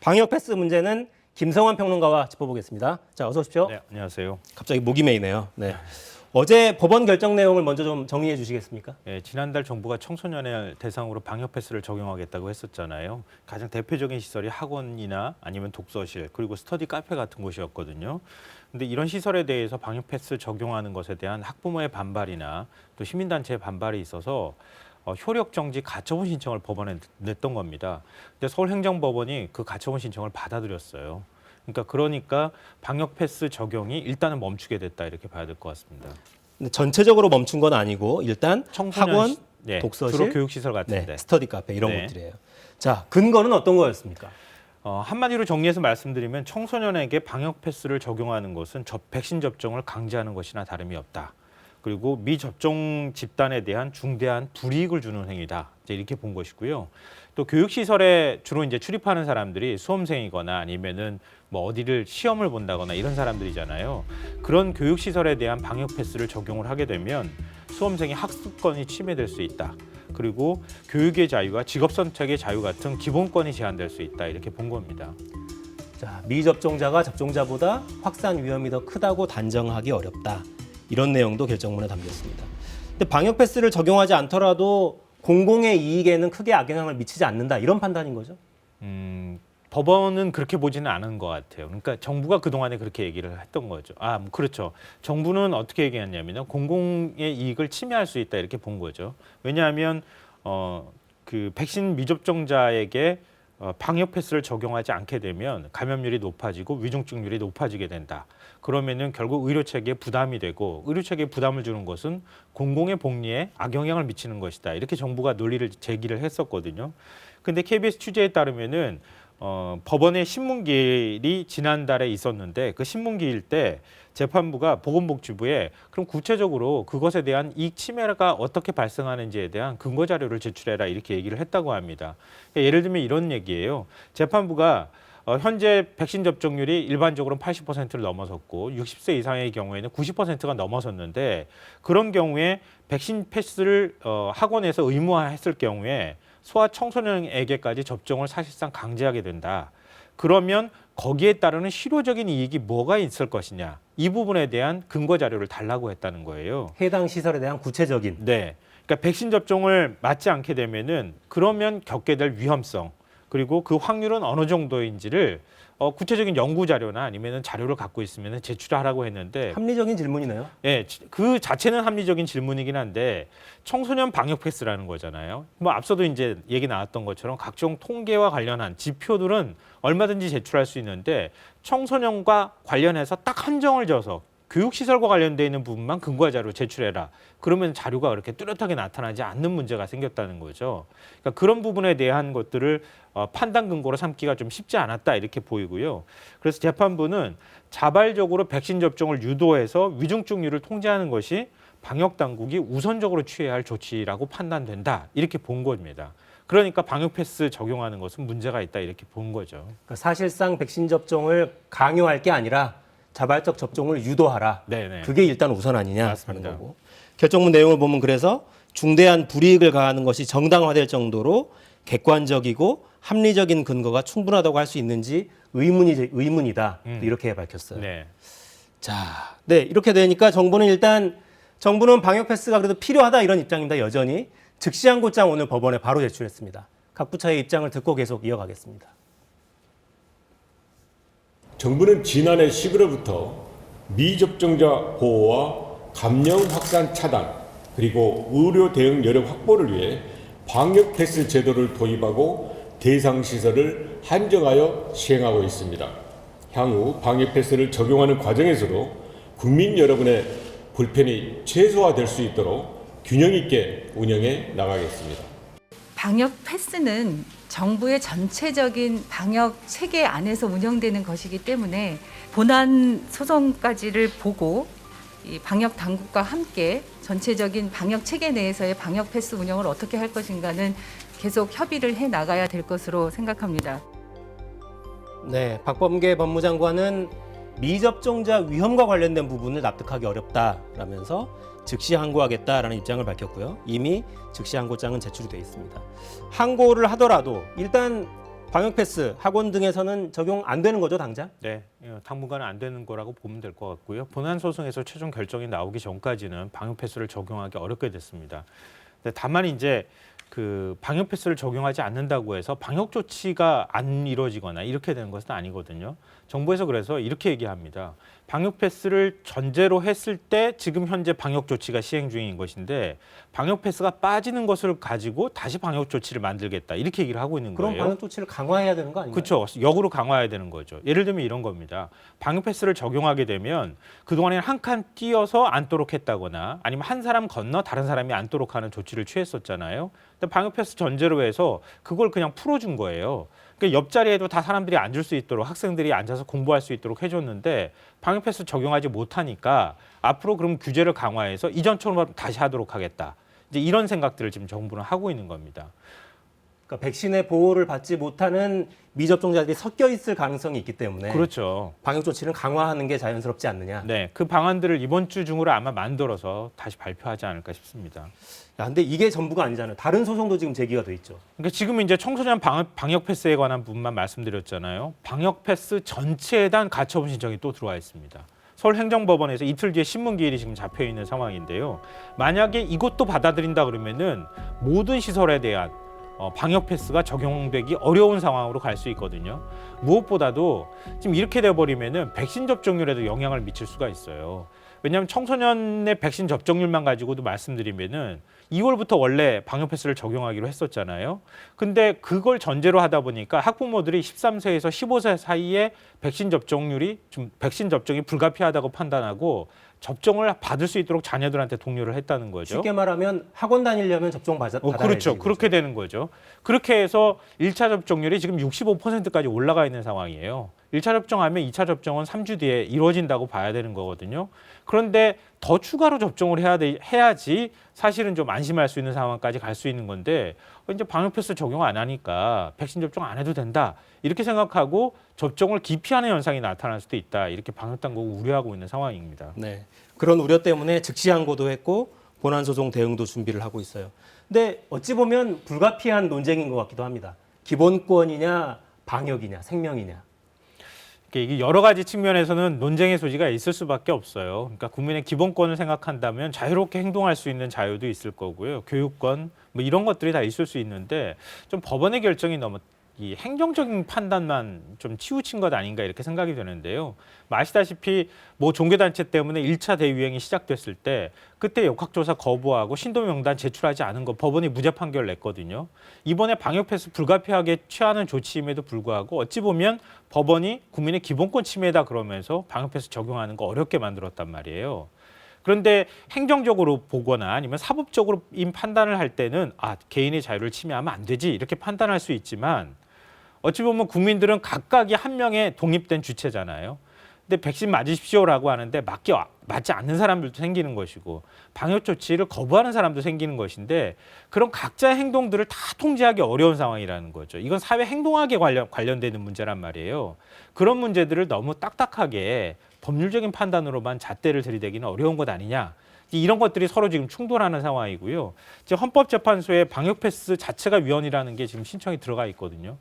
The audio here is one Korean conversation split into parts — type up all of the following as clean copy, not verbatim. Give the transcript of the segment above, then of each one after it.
방역 패스 문제는 김성환 평론가와 짚어보겠습니다. 자, 어서 오십시오. 네, 안녕하세요. 갑자기 목이 메이네요. 네. 어제 법원 결정 내용을 먼저 좀 정리해 주시겠습니까? 네, 지난달 정부가 청소년을 대상으로 방역 패스를 적용하겠다고 했었잖아요. 가장 대표적인 시설이 학원이나 아니면 독서실 그리고 스터디 카페 같은 곳이었거든요. 근데 이런 시설에 대해서 방역 패스 적용하는 것에 대한 학부모의 반발이나 또 시민단체의 반발이 있어서 효력 정지 가처분 신청을 법원에 냈던 겁니다. 근데 서울행정법원이 그 가처분 신청을 받아들였어요. 그러니까 방역 패스 적용이 일단은 멈추게 됐다 이렇게 봐야 될 것 같습니다. 근데 전체적으로 멈춘 건 아니고 일단 학원, 네, 독서실, 주로 교육시설 같은데 네, 스터디 카페 이런 네. 것들이에요. 자, 근거는 어떤 거였습니까? 한마디로 정리해서 말씀드리면 청소년에게 방역 패스를 적용하는 것은 백신 접종을 강제하는 것이나 다름이 없다. 그리고 미접종 집단에 대한 중대한 불이익을 주는 행위다. 이렇게 본 것이고요. 또 교육시설에 주로 이제 출입하는 사람들이 수험생이거나 아니면은 뭐 어디를 시험을 본다거나 이런 사람들이잖아요. 그런 교육시설에 대한 방역 패스를 적용을 하게 되면 수험생의 학습권이 침해될 수 있다. 그리고 교육의 자유와 직업 선택의 자유 같은 기본권이 제한될 수 있다. 이렇게 본 겁니다. 자, 미접종자가 접종자보다 확산 위험이 더 크다고 단정하기 어렵다. 이런 내용도 결정문에 담겼습니다. 근데 방역 패스를 적용하지 않더라도 공공의 이익에는 크게 악영향을 미치지 않는다. 이런 판단인 거죠? 법원은 그렇게 보지는 않은 것 같아요. 그러니까 정부가 그동안에 그렇게 얘기를 했던 거죠. 그렇죠. 정부는 어떻게 얘기했냐면 공공의 이익을 침해할 수 있다 이렇게 본 거죠. 왜냐하면 그 백신 미접종자에게 방역 패스를 적용하지 않게 되면 감염률이 높아지고 위중증률이 높아지게 된다. 그러면은 결국 의료 체계에 부담이 되고 의료 체계에 부담을 주는 것은 공공의 복리에 악영향을 미치는 것이다. 이렇게 정부가 논리를 제기를 했었거든요. 근데 KBS 취재에 따르면은 법원의 신문기일이 지난달에 있었는데 그 신문기일 때 재판부가 보건복지부에 그럼 구체적으로 그것에 대한 이익 침해가 어떻게 발생하는지에 대한 근거 자료를 제출해라 이렇게 얘기를 했다고 합니다. 예를 들면 이런 얘기예요. 재판부가 현재 백신 접종률이 일반적으로는 80%를 넘어섰고 60세 이상의 경우에는 90%가 넘어섰는데 그런 경우에 백신 패스를 학원에서 의무화했을 경우에 소아 청소년에게까지 접종을 사실상 강제하게 된다. 그러면 거기에 따르는 실효적인 이익이 뭐가 있을 것이냐. 이 부분에 대한 근거 자료를 달라고 했다는 거예요. 해당 시설에 대한 구체적인. 네. 그러니까 백신 접종을 맞지 않게 되면은 그러면 겪게 될 위험성 그리고 그 확률은 어느 정도인지를 구체적인 연구 자료나 아니면은 자료를 갖고 있으면 제출하라고 했는데 합리적인 질문이네요. 예, 그 자체는 합리적인 질문이긴 한데 청소년 방역 패스라는 거잖아요. 뭐 앞서도 이제 얘기 나왔던 것처럼 각종 통계와 관련한 지표들은 얼마든지 제출할 수 있는데 청소년과 관련해서 딱 한정을 져서 교육시설과 관련돼 있는 부분만 근거 자료 제출해라. 그러면 자료가 그렇게 뚜렷하게 나타나지 않는 문제가 생겼다는 거죠. 그러니까 그런 부분에 대한 것들을 판단 근거로 삼기가 좀 쉽지 않았다 이렇게 보이고요. 그래서 재판부는 자발적으로 백신 접종을 유도해서 위중증률을 통제하는 것이 방역 당국이 우선적으로 취해야 할 조치라고 판단된다 이렇게 본 겁니다. 그러니까 방역 패스 적용하는 것은 문제가 있다 이렇게 본 거죠. 그러니까 사실상 백신 접종을 강요할 게 아니라 자발적 접종을 유도하라. 네네. 그게 일단 우선 아니냐는 맞습니다. 거고. 결정문 내용을 보면 그래서 중대한 불이익을 가하는 것이 정당화될 정도로 객관적이고 합리적인 근거가 충분하다고 할 수 있는지 의문이다. 이렇게 밝혔어요. 네. 자, 네, 이렇게 되니까 정부는 방역 패스가 그래도 필요하다 이런 입장입니다. 여전히 즉시항고장 오늘 법원에 바로 제출했습니다. 각 부처의 입장을 듣고 계속 이어가겠습니다. 정부는 지난해 11월부터 미접종자 보호와 감염 확산 차단 그리고 의료 대응 여력 확보를 위해 방역 패스 제도를 도입하고 대상 시설을 한정하여 시행하고 있습니다. 향후 방역 패스를 적용하는 과정에서도 국민 여러분의 불편이 최소화될 수 있도록 균형 있게 운영해 나가겠습니다. 방역 패스는 정부의 전체적인 방역 체계 안에서 운영되는 것이기 때문에 본안 소송까지를 보고 이 방역 당국과 함께 전체적인 방역 체계 내에서의 방역 패스 운영을 어떻게 할 것인가는 계속 협의를 해 나가야 될 것으로 생각합니다. 네, 박범계 법무장관은 미접종자 위험과 관련된 부분을 납득하기 어렵다라면서 즉시 항고하겠다라는 입장을 밝혔고요. 이미 즉시 항고장은 제출이 돼 있습니다. 항고를 하더라도 일단 방역 패스 학원 등에서는 적용 안 되는 거죠, 당장? 네, 당분간은 안 되는 거라고 보면 될 것 같고요. 본안 소송에서 최종 결정이 나오기 전까지는 방역 패스를 적용하기 어렵게 됐습니다. 다만 이제 그 방역 패스를 적용하지 않는다고 해서 방역 조치가 안 이루어지거나 이렇게 되는 것은 아니거든요. 정부에서 그래서 이렇게 얘기합니다. 방역 패스를 전제로 했을 때 지금 현재 방역 조치가 시행 중인 것인데 방역 패스가 빠지는 것을 가지고 다시 방역 조치를 만들겠다 이렇게 얘기를 하고 있는 그럼 거예요. 방역 조치를 강화해야 되는 거 아닌가요? 그렇죠. 역으로 강화해야 되는 거죠. 예를 들면 이런 겁니다. 방역 패스를 적용하게 되면 그동안에는 한 칸 띄어서 앉도록 했다거나 아니면 한 사람 건너 다른 사람이 앉도록 하는 조치를 취했었잖아요. 근데 방역 패스 전제로 해서 그걸 그냥 풀어준 거예요. 그러니까 옆자리에도 다 사람들이 앉을 수 있도록 학생들이 앉아서 공부할 수 있도록 해줬는데 방역 패스 적용하지 못하니까 앞으로 그럼 규제를 강화해서 이전처럼 다시 하도록 하겠다. 이제 이런 생각들을 지금 정부는 하고 있는 겁니다. 그러니까 백신의 보호를 받지 못하는 미접종자들이 섞여 있을 가능성이 있기 때문에 그렇죠. 방역 조치를 강화하는 게 자연스럽지 않느냐. 네, 그 방안들을 이번 주 중으로 아마 만들어서 다시 발표하지 않을까 싶습니다. 야, 근데 이게 전부가 아니잖아요. 다른 소송도 지금 제기가 돼 있죠. 그러니까 지금 이제 청소년 방역 패스에 관한 부분만 말씀드렸잖아요. 방역 패스 전체에 대한 가처분 신청이 또 들어와 있습니다. 서울행정법원에서 이틀 뒤에 신문기일이 지금 잡혀 있는 상황인데요. 만약에 이것도 받아들인다 그러면은 모든 시설에 대한 방역 패스가 적용되기 어려운 상황으로 갈 수 있거든요. 무엇보다도 지금 이렇게 돼버리면은 백신 접종률에도 영향을 미칠 수가 있어요. 왜냐하면 청소년의 백신 접종률만 가지고도 말씀드리면은 2월부터 원래 방역 패스를 적용하기로 했었잖아요. 근데 그걸 전제로 하다 보니까 학부모들이 13세에서 15세 사이에 백신 접종이 불가피하다고 판단하고 접종을 받을 수 있도록 자녀들한테 독려를 했다는 거죠. 쉽게 말하면 학원 다니려면 접종 받아야지. 그렇죠. 그렇게 되는 거죠. 그렇게 해서 1차 접종률이 지금 65%까지 올라가 있는 상황이에요. 1차 접종하면 2차 접종은 3주 뒤에 이루어진다고 봐야 되는 거거든요. 그런데 더 추가로 접종을 해야지 사실은 좀 안심할 수 있는 상황까지 갈 수 있는 건데 이제 방역 패스 적용 안 하니까 백신 접종 안 해도 된다. 이렇게 생각하고 접종을 기피하는 현상이 나타날 수도 있다. 이렇게 방역 당국은 우려하고 있는 상황입니다. 네. 그런 우려 때문에 즉시 항고도 했고 본안 소송 대응도 준비를 하고 있어요. 근데 어찌 보면 불가피한 논쟁인 것 같기도 합니다. 기본권이냐, 방역이냐, 생명이냐. 이게 여러 가지 측면에서는 논쟁의 소지가 있을 수밖에 없어요. 그러니까 국민의 기본권을 생각한다면 자유롭게 행동할 수 있는 자유도 있을 거고요. 교육권 뭐 이런 것들이 다 있을 수 있는데 좀 법원의 결정이 너무 이 행정적인 판단만 좀 치우친 것 아닌가 이렇게 생각이 되는데요. 아시다시피 뭐 종교단체 때문에 1차 대유행이 시작됐을 때 그때 역학조사 거부하고 신도명단 제출하지 않은 거 법원이 무죄 판결을 냈거든요. 이번에 방역 패스 불가피하게 취하는 조치임에도 불구하고 어찌 보면 법원이 국민의 기본권 침해다 그러면서 방역 패스 적용하는 거 어렵게 만들었단 말이에요. 그런데 행정적으로 보거나 아니면 사법적으로 판단을 할 때는 개인의 자유를 침해하면 안 되지 이렇게 판단할 수 있지만 어찌 보면 국민들은 각각이 한 명의 독립된 주체잖아요. 근데 백신 맞으십시오라고 하는데 맞지 않는 사람들도 생기는 것이고 방역 조치를 거부하는 사람도 생기는 것인데 그런 각자의 행동들을 다 통제하기 어려운 상황이라는 거죠. 이건 사회 행동학에 관련되는 문제란 말이에요. 그런 문제들을 너무 딱딱하게 법률적인 판단으로만 잣대를 들이대기는 어려운 것 아니냐. 이런 것들이 서로 지금 충돌하는 상황이고요. 지금 헌법재판소에 방역 패스 자체가 위헌이라는 게 지금 신청이 들어가 있거든요.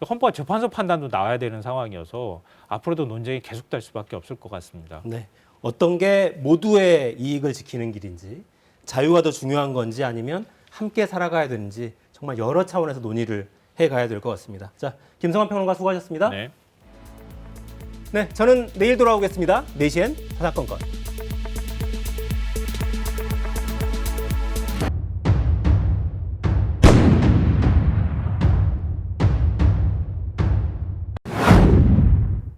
헌법재판소 판단도 나와야 되는 상황이어서 앞으로도 논쟁이 계속될 수밖에 없을 것 같습니다. 네. 어떤 게 모두의 이익을 지키는 길인지, 자유가 더 중요한 건지 아니면 함께 살아가야 되는지 정말 여러 차원에서 논의를 해가야 될 것 같습니다. 자, 김성환 평론가 수고하셨습니다. 네. 네, 저는 내일 돌아오겠습니다. 4시엔 사사건건.